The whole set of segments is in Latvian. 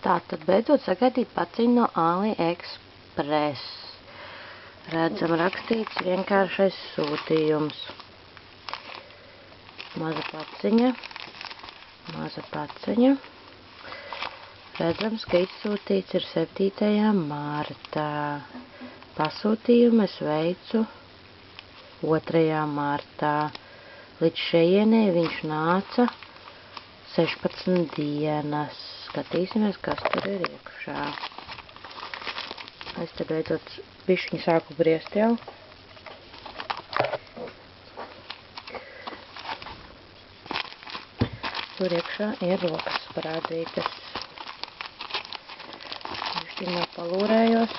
Tātad beidzot sagaidīt paciņu no AliExpress. Redzam rakstīts vienkāršais sūtījums. Maza paciņa. Redzams, ka izsūtīts ir 7. martā. Pasūtījumu es veicu 2. martā. Līdz šejienē viņš nāca 16 dienas. Skatīsimies, kas tur ir iekšā. Es te beidzot bišķiņu sāku griezt jau. Tur iekšā ir rokas parādītas. Bišķiņu jau palūrējos.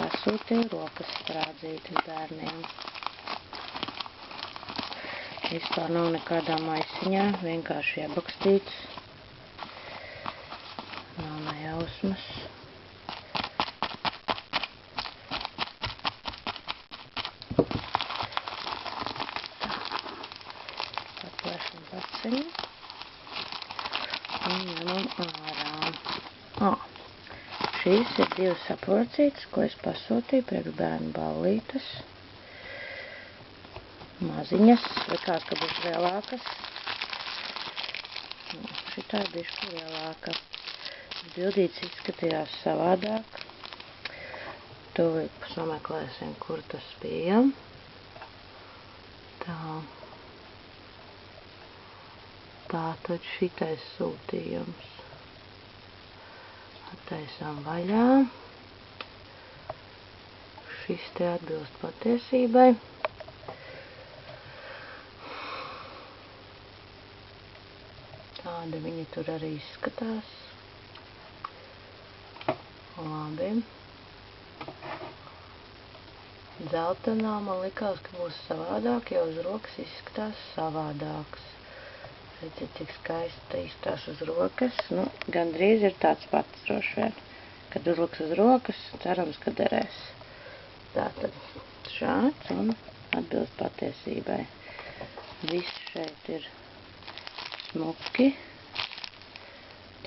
Pasūtīju rokas sprādzītas bērniem. Vispār nav nekādā maisiņā, vienkārši iebakstīts. Nav nejausmas. Atplēšam paciņu. Un ņemam ārā. Šīs ir 2 saporcītes, ko es pasūtīju priekš bērnu ballītes. Maziņas, likās, ka būs lielākas. Šitā ir bišķi lielāka. Bildīts izskatījās savādāk. Tūlīt sameklēsim, kur tas bija. Tātad šitais sūtījums. Taisām vaļā. Šis te atbilst patiesībai. Tāda viņa tur arī izskatās. Labi. Dzeltenā man likās, ka būs savādāk, jo uz rokas izskatās savādāks. Redziet, cik skaisti izstās uz rokas. Nu, gandrīz ir tāds pats droši vien. Kad uzliks uz rokas, cerams, ka derēs. Tātad šāds un atbilst patiesībai. Viss šeit ir smuki.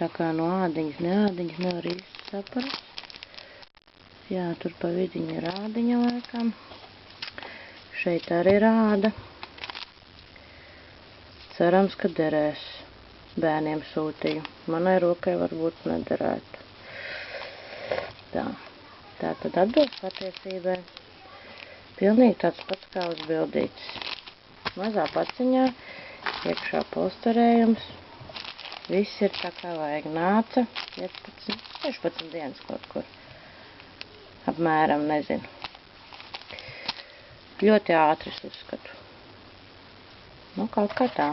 Tā kā no ādiņas, nevar īsti saprast. Jā, tur pa vidiņu ir ādiņa laikam. Šeit arī ir āda. Cerams, ka derēs. Bērniem sūtīju. Manai rokai varbūt nederētu. Tātad atbilst patiesībai. Pilnīgi tāds pats kā uz bildītes. Mazā paciņā, iekšā polsterējums. Viss ir tā kā vajag. Nāca 16 dienas kaut kur. Apmēram, nezinu. Ļoti ātri es uzskatu. Nu, kaut kā tā.